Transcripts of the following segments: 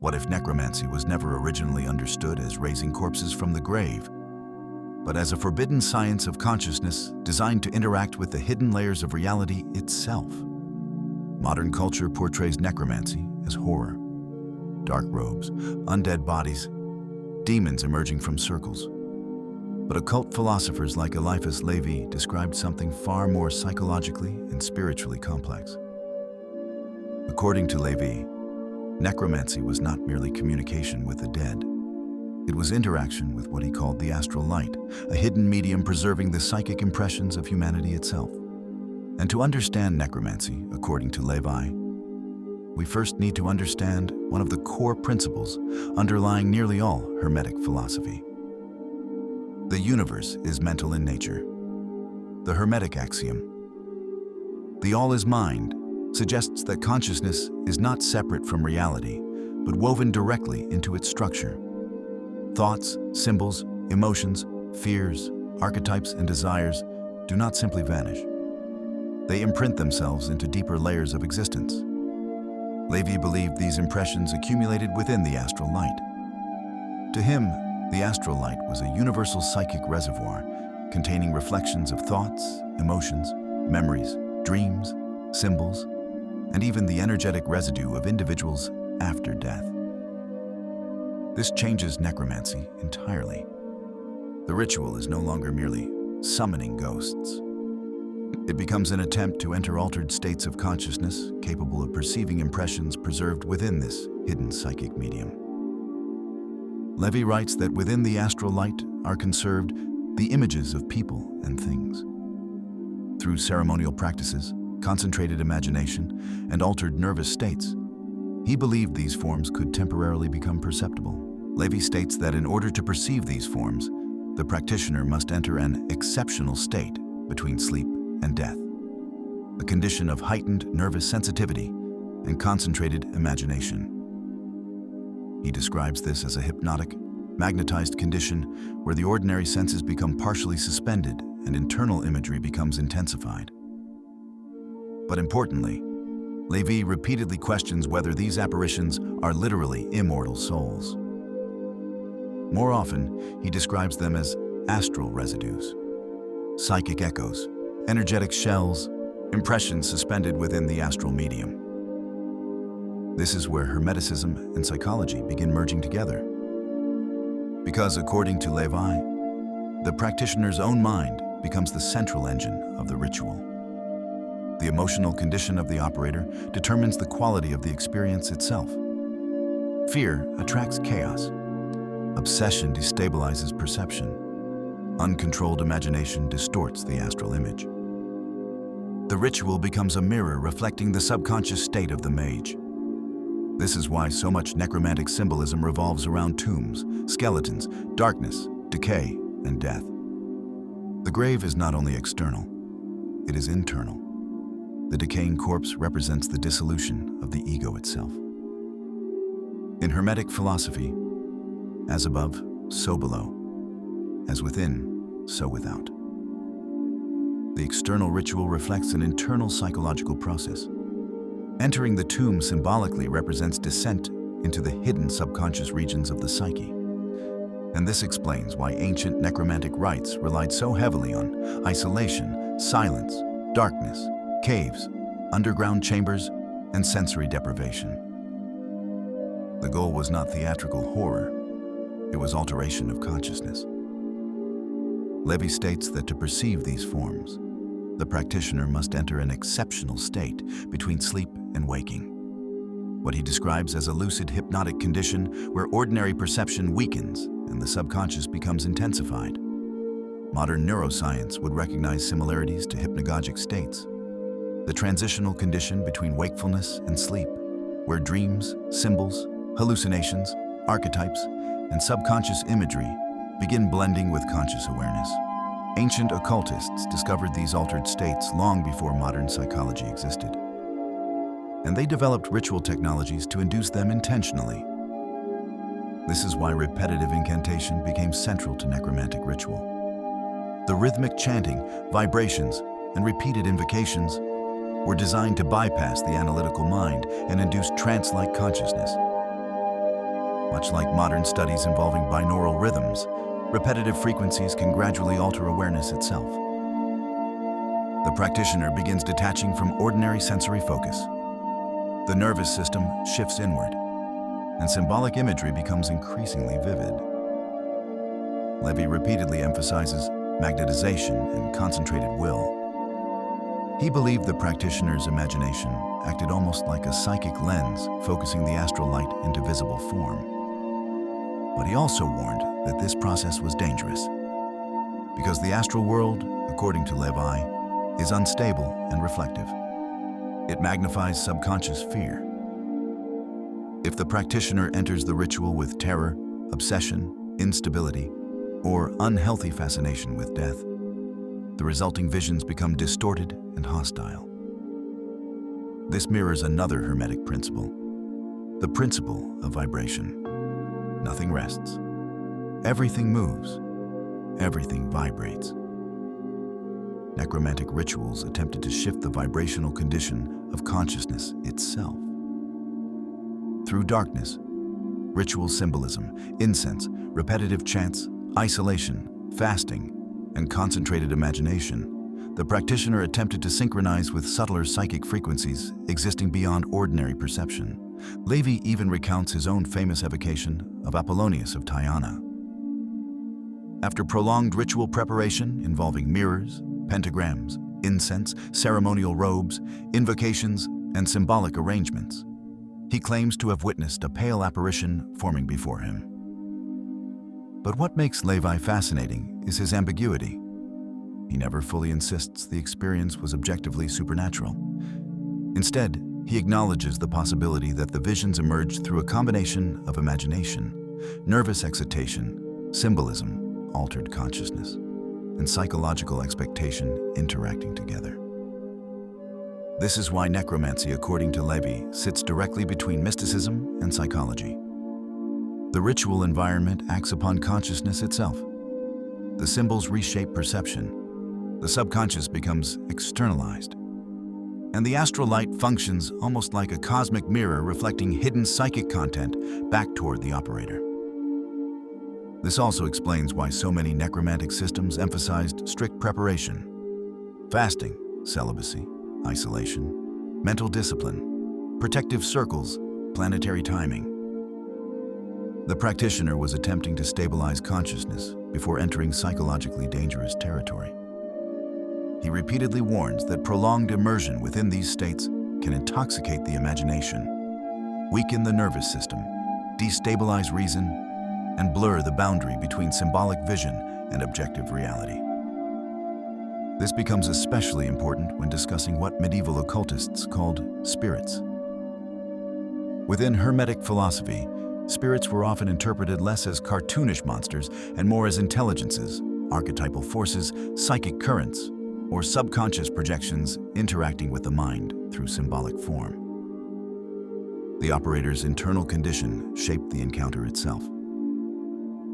What if necromancy was never originally understood as raising corpses from the grave, but as a forbidden science of consciousness designed to interact with the hidden layers of reality itself? Modern culture portrays necromancy as horror, dark robes, undead bodies, demons emerging from circles. But occult philosophers like Eliphas Lévi described something far more psychologically and spiritually complex. According to Lévi, necromancy was not merely communication with the dead. It was interaction with what he called the astral light, a hidden medium preserving the psychic impressions of humanity itself. And to understand necromancy, according to Levi, we first need to understand one of the core principles underlying nearly all Hermetic philosophy. The universe is mental in nature. The Hermetic axiom, the all is mind, suggests that consciousness is not separate from reality, but woven directly into its structure. Thoughts, symbols, emotions, fears, archetypes, and desires do not simply vanish. They imprint themselves into deeper layers of existence. Lévi believed these impressions accumulated within the astral light. To him, the astral light was a universal psychic reservoir containing reflections of thoughts, emotions, memories, dreams, symbols, and even the energetic residue of individuals after death. This changes necromancy entirely. The ritual is no longer merely summoning ghosts. It becomes an attempt to enter altered states of consciousness capable of perceiving impressions preserved within this hidden psychic medium. Lévi writes that within the astral light are conserved the images of people and things. Through ceremonial practices, concentrated imagination, and altered nervous states, he believed these forms could temporarily become perceptible. Lévi states that in order to perceive these forms, the practitioner must enter an exceptional state between sleep and death, a condition of heightened nervous sensitivity and concentrated imagination. He describes this as a hypnotic, magnetized condition where the ordinary senses become partially suspended and internal imagery becomes intensified. But importantly, Lévi repeatedly questions whether these apparitions are literally immortal souls. More often, he describes them as astral residues, psychic echoes, energetic shells, impressions suspended within the astral medium. This is where Hermeticism and psychology begin merging together. Because according to Levi, the practitioner's own mind becomes the central engine of the ritual. The emotional condition of the operator determines the quality of the experience itself. Fear attracts chaos. Obsession destabilizes perception. Uncontrolled imagination distorts the astral image. The ritual becomes a mirror reflecting the subconscious state of the mage. This is why so much necromantic symbolism revolves around tombs, skeletons, darkness, decay, and death. The grave is not only external, it is internal. The decaying corpse represents the dissolution of the ego itself. In Hermetic philosophy, as above, so below. As within, so without. The external ritual reflects an internal psychological process. Entering the tomb symbolically represents descent into the hidden subconscious regions of the psyche. And this explains why ancient necromantic rites relied so heavily on isolation, silence, darkness, caves, underground chambers, and sensory deprivation. The goal was not theatrical horror, it was alteration of consciousness. Lévi states that to perceive these forms, the practitioner must enter an exceptional state between sleep and waking, what he describes as a lucid hypnotic condition where ordinary perception weakens and the subconscious becomes intensified. Modern neuroscience would recognize similarities to hypnagogic states, the transitional condition between wakefulness and sleep, where dreams, symbols, hallucinations, archetypes, and subconscious imagery begin blending with conscious awareness. Ancient occultists discovered these altered states long before modern psychology existed, and they developed ritual technologies to induce them intentionally. This is why repetitive incantation became central to necromantic ritual. The rhythmic chanting, vibrations, and repeated invocations were designed to bypass the analytical mind and induce trance-like consciousness. Much like modern studies involving binaural rhythms, repetitive frequencies can gradually alter awareness itself. The practitioner begins detaching from ordinary sensory focus. The nervous system shifts inward, and symbolic imagery becomes increasingly vivid. Lévi repeatedly emphasizes magnetization and concentrated will. He believed the practitioner's imagination acted almost like a psychic lens, focusing the astral light into visible form. But he also warned that this process was dangerous, because the astral world, according to Lévi, is unstable and reflective. It magnifies subconscious fear. If the practitioner enters the ritual with terror, obsession, instability, or unhealthy fascination with death, the resulting visions become distorted and hostile. This mirrors another Hermetic principle, the principle of vibration. Nothing rests. Everything moves. Everything vibrates. Necromantic rituals attempted to shift the vibrational condition of consciousness itself. Through darkness, ritual symbolism, incense, repetitive chants, isolation, fasting, and concentrated imagination, the practitioner attempted to synchronize with subtler psychic frequencies existing beyond ordinary perception. Lévi even recounts his own famous evocation of Apollonius of Tyana. After prolonged ritual preparation involving mirrors, pentagrams, incense, ceremonial robes, invocations, and symbolic arrangements, he claims to have witnessed a pale apparition forming before him. But what makes Lévi fascinating is his ambiguity. He never fully insists the experience was objectively supernatural. Instead, he acknowledges the possibility that the visions emerged through a combination of imagination, nervous excitation, symbolism, altered consciousness, and psychological expectation interacting together. This is why necromancy, according to Lévi, sits directly between mysticism and psychology. The ritual environment acts upon consciousness itself. The symbols reshape perception. The subconscious becomes externalized. And the astral light functions almost like a cosmic mirror reflecting hidden psychic content back toward the operator. This also explains why so many necromantic systems emphasized strict preparation, fasting, celibacy, isolation, mental discipline, protective circles, planetary timing. The practitioner was attempting to stabilize consciousness before entering psychologically dangerous territory. He repeatedly warns that prolonged immersion within these states can intoxicate the imagination, weaken the nervous system, destabilize reason, and blur the boundary between symbolic vision and objective reality. This becomes especially important when discussing what medieval occultists called spirits. Within Hermetic philosophy, spirits were often interpreted less as cartoonish monsters and more as intelligences, archetypal forces, psychic currents, or subconscious projections interacting with the mind through symbolic form. The operator's internal condition shaped the encounter itself.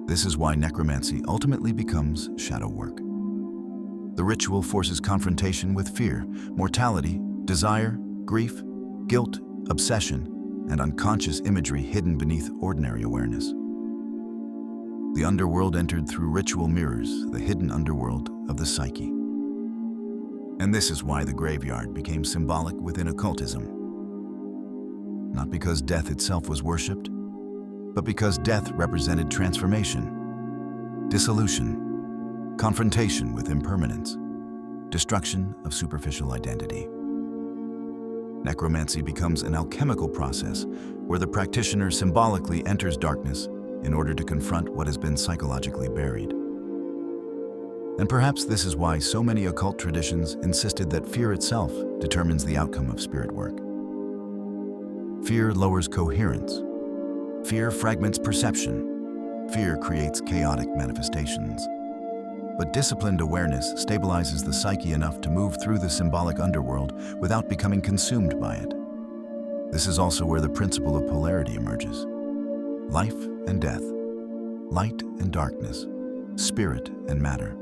This is why necromancy ultimately becomes shadow work. The ritual forces confrontation with fear, mortality, desire, grief, guilt, obsession, and unconscious imagery hidden beneath ordinary awareness. The underworld entered through ritual mirrors, the hidden underworld of the psyche. And this is why the graveyard became symbolic within occultism. Not because death itself was worshipped, but because death represented transformation, dissolution, confrontation with impermanence, destruction of superficial identity. Necromancy becomes an alchemical process where the practitioner symbolically enters darkness in order to confront what has been psychologically buried. And perhaps this is why so many occult traditions insisted that fear itself determines the outcome of spirit work. Fear lowers coherence. Fear fragments perception. Fear creates chaotic manifestations. But disciplined awareness stabilizes the psyche enough to move through the symbolic underworld without becoming consumed by it. This is also where the principle of polarity emerges. Life and death, light and darkness, spirit and matter.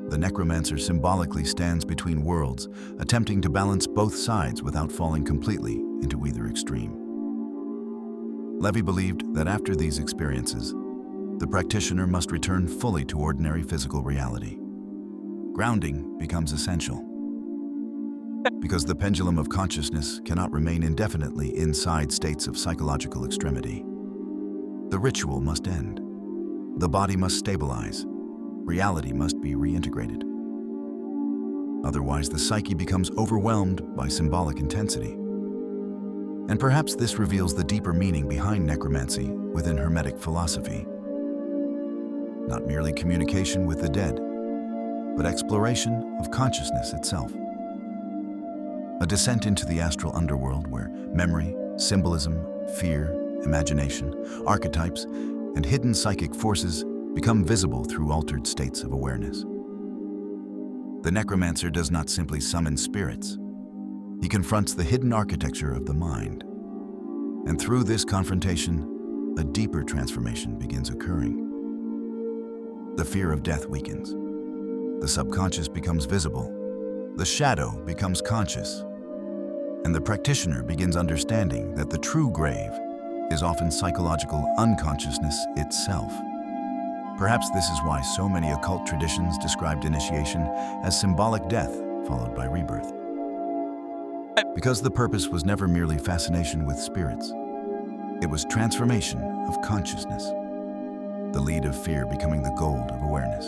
The necromancer symbolically stands between worlds, attempting to balance both sides without falling completely into either extreme. Lévi believed that after these experiences, the practitioner must return fully to ordinary physical reality. Grounding becomes essential, because the pendulum of consciousness cannot remain indefinitely inside states of psychological extremity. The ritual must end. The body must stabilize. Reality must be reintegrated. Otherwise, the psyche becomes overwhelmed by symbolic intensity. And perhaps this reveals the deeper meaning behind necromancy within Hermetic philosophy. Not merely communication with the dead, but exploration of consciousness itself. A descent into the astral underworld where memory, symbolism, fear, imagination, archetypes, and hidden psychic forces become visible through altered states of awareness. The necromancer does not simply summon spirits. He confronts the hidden architecture of the mind. And through this confrontation, a deeper transformation begins occurring. The fear of death weakens. The subconscious becomes visible. The shadow becomes conscious. And the practitioner begins understanding that the true grave is often psychological unconsciousness itself. Perhaps this is why so many occult traditions described initiation as symbolic death followed by rebirth. Because the purpose was never merely fascination with spirits. It was transformation of consciousness. The lead of fear becoming the gold of awareness.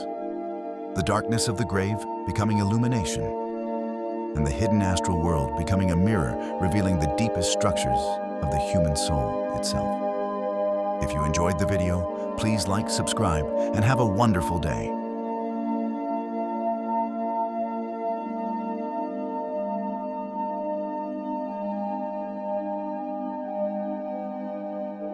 The darkness of the grave becoming illumination. And the hidden astral world becoming a mirror revealing the deepest structures of the human soul itself. If you enjoyed the video, please like, subscribe, and have a wonderful day.